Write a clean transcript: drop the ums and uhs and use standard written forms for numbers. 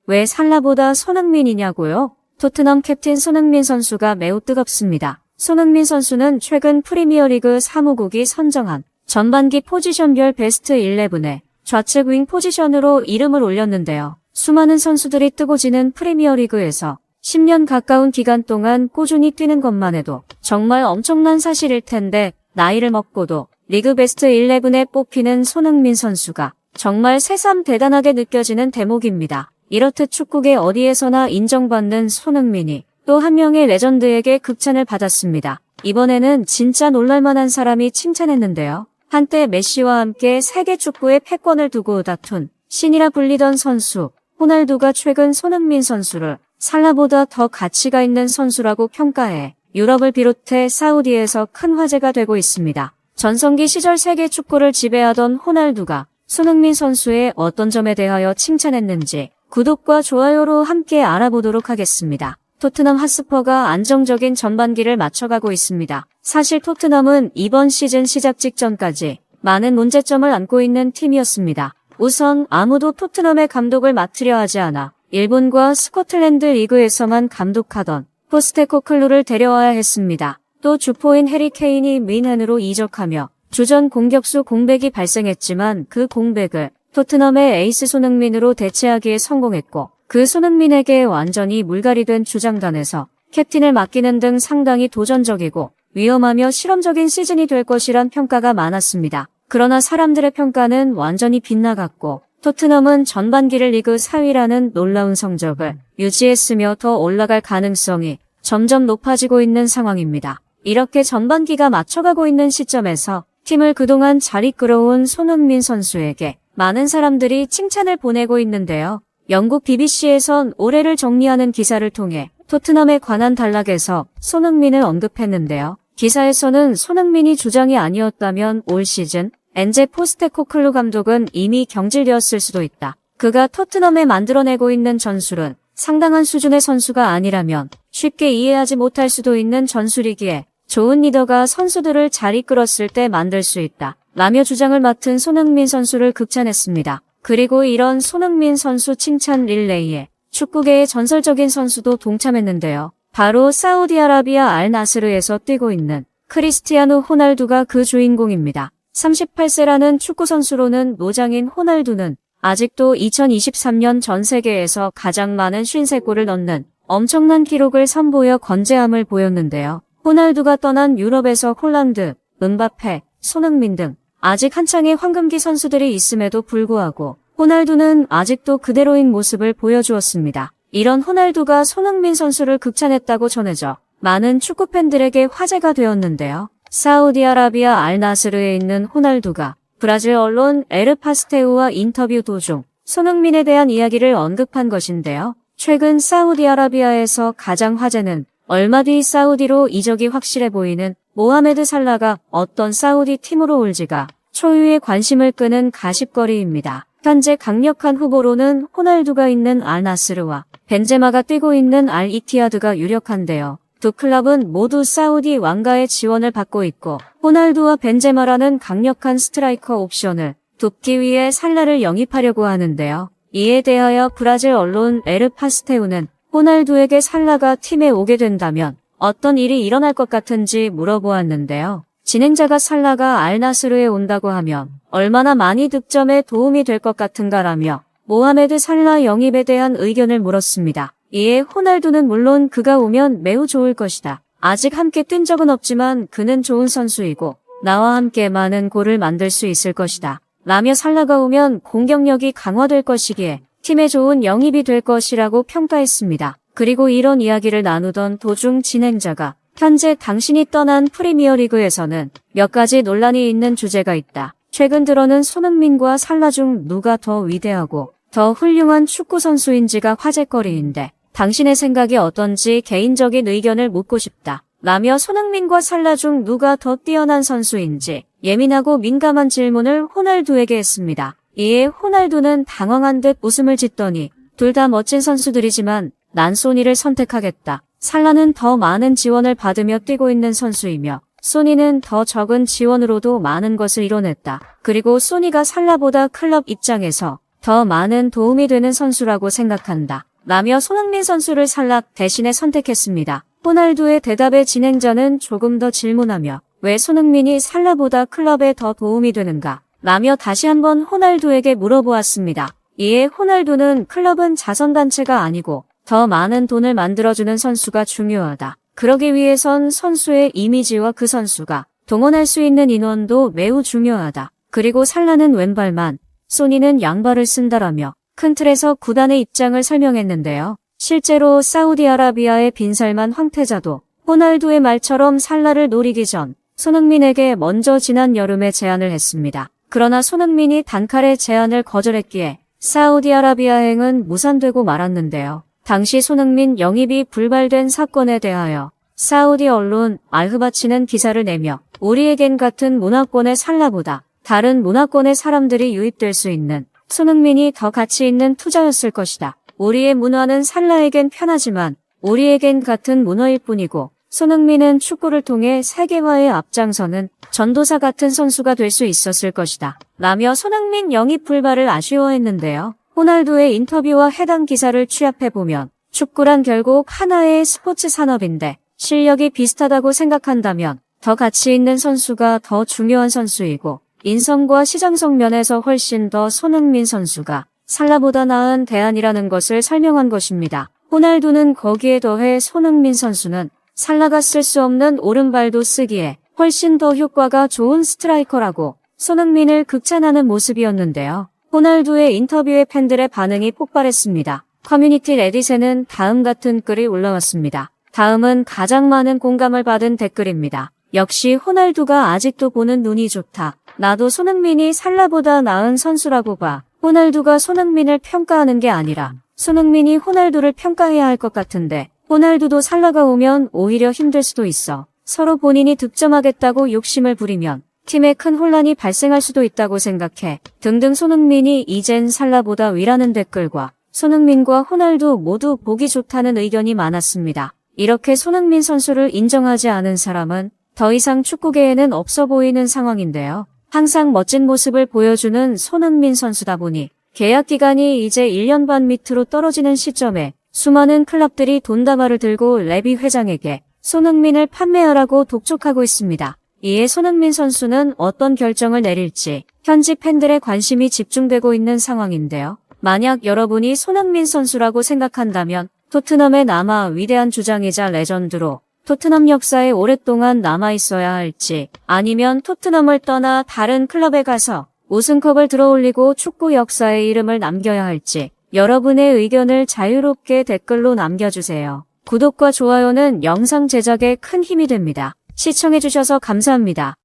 왜 살라보다 손흥민이냐고요? 토트넘 캡틴 손흥민 선수가 매우 뜨겁습니다. 손흥민 선수는 최근 프리미어리그 사무국이 선정한 전반기 포지션별 베스트 11에 좌측 윙 포지션으로 이름을 올렸는데요. 수많은 선수들이 뜨고 지는 프리미어리그에서 10년 가까운 기간 동안 꾸준히 뛰는 것만 해도 정말 엄청난 사실일 텐데 나이를 먹고도 리그 베스트 11에 뽑히는 손흥민 선수가 정말 새삼 대단하게 느껴지는 대목입니다. 이렇듯 축구계 어디에서나 인정받는 손흥민이 또 한 명의 레전드에게 극찬을 받았습니다. 이번에는 진짜 놀랄만한 사람이 칭찬했는데요. 한때 메시와 함께 세계 축구의 패권을 두고 다툰 신이라 불리던 선수 호날두가 최근 손흥민 선수를 살라보다 더 가치가 있는 선수라고 평가해 유럽을 비롯해 사우디에서 큰 화제가 되고 있습니다. 전성기 시절 세계 축구를 지배하던 호날두가 손흥민 선수의 어떤 점에 대하여 칭찬했는지 구독과 좋아요로 함께 알아보도록 하겠습니다. 토트넘 핫스퍼가 안정적인 전반기를 맞춰가고 있습니다. 사실 토트넘은 이번 시즌 시작 직전까지 많은 문제점을 안고 있는 팀이었습니다. 우선 아무도 토트넘의 감독을 맡으려 하지 않아 일본과 스코틀랜드 리그에서만 감독하던 포스테코글루를 데려와야 했습니다. 또 주포인 해리 케인이 뮌헨으로 이적하며 주전 공격수 공백이 발생했지만 그 공백을 토트넘의 에이스 손흥민으로 대체하기에 성공했고 그 손흥민에게 완전히 물갈이된 주장단에서 캡틴을 맡기는 등 상당히 도전적이고 위험하며 실험적인 시즌이 될 것이란 평가가 많았습니다. 그러나 사람들의 평가는 완전히 빗나갔고 토트넘은 전반기를 리그 4위라는 놀라운 성적을 유지했으며 더 올라갈 가능성이 점점 높아지고 있는 상황입니다. 이렇게 전반기가 맞춰가고 있는 시점에서 팀을 그동안 잘 이끌어온 손흥민 선수에게 많은 사람들이 칭찬을 보내고 있는데요. 영국 BBC에선 올해를 정리하는 기사를 통해 토트넘에 관한 단락에서 손흥민을 언급했는데요. 기사에서는 손흥민이 주장이 아니었다면 올 시즌 엔제 포스테코글루 감독은 이미 경질되었을 수도 있다. 그가 토트넘에 만들어내고 있는 전술은 상당한 수준의 선수가 아니라면 쉽게 이해하지 못할 수도 있는 전술이기에 좋은 리더가 선수들을 잘 이끌었을 때 만들 수 있다. 라며 주장을 맡은 손흥민 선수를 극찬했습니다. 그리고 이런 손흥민 선수 칭찬 릴레이에 축구계의 전설적인 선수도 동참했는데요. 바로 사우디아라비아 알나스르에서 뛰고 있는 크리스티아누 호날두가 그 주인공입니다. 38세라는 축구 선수로는 노장인 호날두는 아직도 2023년 전 세계에서 가장 많은 53골을 넣는 엄청난 기록을 선보여 건재함을 보였는데요. 호날두가 떠난 유럽에서 홀란드, 은바페, 손흥민 등 아직 한창의 황금기 선수들이 있음에도 불구하고 호날두는 아직도 그대로인 모습을 보여주었습니다. 이런 호날두가 손흥민 선수를 극찬했다고 전해져 많은 축구팬들에게 화제가 되었는데요. 사우디아라비아 알나스르에 있는 호날두가 브라질 언론 에르파스테우와 인터뷰 도중 손흥민에 대한 이야기를 언급한 것인데요. 최근 사우디아라비아에서 가장 화제는 얼마 뒤 사우디로 이적이 확실해 보이는 모하메드 살라가 어떤 사우디 팀으로 올지가 초유의 관심을 끄는 가십거리입니다. 현재 강력한 후보로는 호날두가 있는 알나스르와 벤제마가 뛰고 있는 알 이티하드가 유력한데요. 두 클럽은 모두 사우디 왕가의 지원을 받고 있고 호날두와 벤제마라는 강력한 스트라이커 옵션을 돕기 위해 살라를 영입하려고 하는데요. 이에 대하여 브라질 언론 에르파스테우는 호날두에게 살라가 팀에 오게 된다면 어떤 일이 일어날 것 같은지 물어보았는데요. 진행자가 살라가 알나스르에 온다고 하면 얼마나 많이 득점에 도움이 될 것 같은가라며 모하메드 살라 영입에 대한 의견을 물었습니다. 이에 호날두는 물론 그가 오면 매우 좋을 것이다. 아직 함께 뛴 적은 없지만 그는 좋은 선수이고 나와 함께 많은 골을 만들 수 있을 것이다. 라며 살라가 오면 공격력이 강화될 것이기에 팀에 좋은 영입이 될 것이라고 평가했습니다. 그리고 이런 이야기를 나누던 도중 진행자가 현재 당신이 떠난 프리미어리그에서는 몇 가지 논란이 있는 주제가 있다. 최근 들어는 손흥민과 살라 중 누가 더 위대하고 더 훌륭한 축구 선수인지가 화제거리인데 당신의 생각이 어떤지 개인적인 의견을 묻고 싶다. 라며 손흥민과 살라 중 누가 더 뛰어난 선수인지 예민하고 민감한 질문을 호날두에게 했습니다. 이에 호날두는 당황한 듯 웃음을 짓더니 둘 다 멋진 선수들이지만 난 소니를 선택하겠다. 살라는 더 많은 지원을 받으며 뛰고 있는 선수이며 소니는 더 적은 지원으로도 많은 것을 이뤄냈다. 그리고 소니가 살라보다 클럽 입장에서 더 많은 도움이 되는 선수라고 생각한다. 라며 손흥민 선수를 살락 대신에 선택했습니다. 호날두의 대답에 진행자는 조금 더 질문하며 왜 손흥민이 살라보다 클럽에 더 도움이 되는가? 라며 다시 한번 호날두에게 물어보았습니다. 이에 호날두는 클럽은 자선단체가 아니고 더 많은 돈을 만들어주는 선수가 중요하다. 그러기 위해선 선수의 이미지와 그 선수가 동원할 수 있는 인원도 매우 중요하다. 그리고 살라는 왼발만, 소니는 양발을 쓴다라며 큰 틀에서 구단의 입장을 설명했는데요. 실제로 사우디아라비아의 빈살만 황태자도 호날두의 말처럼 살라를 노리기 전 손흥민에게 먼저 지난 여름에 제안을 했습니다. 그러나 손흥민이 단칼에 제안을 거절했기에 사우디아라비아행은 무산되고 말았는데요. 당시 손흥민 영입이 불발된 사건에 대하여 사우디 언론 알흐바치는 기사를 내며 우리에겐 같은 문화권의 살라보다 다른 문화권의 사람들이 유입될 수 있는 손흥민이 더 가치 있는 투자였을 것이다. 우리의 문화는 살라에겐 편하지만 우리에겐 같은 문화일 뿐이고 손흥민은 축구를 통해 세계화에 앞장서는 전도사 같은 선수가 될 수 있었을 것이다. 라며 손흥민 영입 불발을 아쉬워했는데요. 호날두의 인터뷰와 해당 기사를 취합해보면 축구란 결국 하나의 스포츠 산업인데 실력이 비슷하다고 생각한다면 더 가치 있는 선수가 더 중요한 선수이고 인성과 시장성 면에서 훨씬 더 손흥민 선수가 살라보다 나은 대안이라는 것을 설명한 것입니다. 호날두는 거기에 더해 손흥민 선수는 살라가 쓸 수 없는 오른발도 쓰기에 훨씬 더 효과가 좋은 스트라이커라고 손흥민을 극찬하는 모습이었는데요. 호날두의 인터뷰에 팬들의 반응이 폭발했습니다. 커뮤니티 레딧에는 다음 같은 글이 올라왔습니다. 다음은 가장 많은 공감을 받은 댓글입니다. 역시 호날두가 아직도 보는 눈이 좋다. 나도 손흥민이 살라보다 나은 선수라고 봐. 호날두가 손흥민을 평가하는 게 아니라 손흥민이 호날두를 평가해야 할 것 같은데 호날두도 살라가 오면 오히려 힘들 수도 있어. 서로 본인이 득점하겠다고 욕심을 부리면 팀에 큰 혼란이 발생할 수도 있다고 생각해. 등등 손흥민이 이젠 살라보다 위라는 댓글과 손흥민과 호날두 모두 보기 좋다는 의견이 많았습니다. 이렇게 손흥민 선수를 인정하지 않은 사람은 더 이상 축구계에는 없어 보이는 상황인데요. 항상 멋진 모습을 보여주는 손흥민 선수다 보니 계약 기간이 이제 1년 반 밑으로 떨어지는 시점에 수많은 클럽들이 돈다발을 들고 레비 회장에게 손흥민을 판매하라고 독촉하고 있습니다. 이에 손흥민 선수는 어떤 결정을 내릴지 현지 팬들의 관심이 집중되고 있는 상황인데요. 만약 여러분이 손흥민 선수라고 생각한다면 토트넘에 남아 위대한 주장이자 레전드로 토트넘 역사에 오랫동안 남아있어야 할지 아니면 토트넘을 떠나 다른 클럽에 가서 우승컵을 들어올리고 축구 역사에 이름을 남겨야 할지 여러분의 의견을 자유롭게 댓글로 남겨주세요. 구독과 좋아요는 영상 제작에 큰 힘이 됩니다. 시청해주셔서 감사합니다.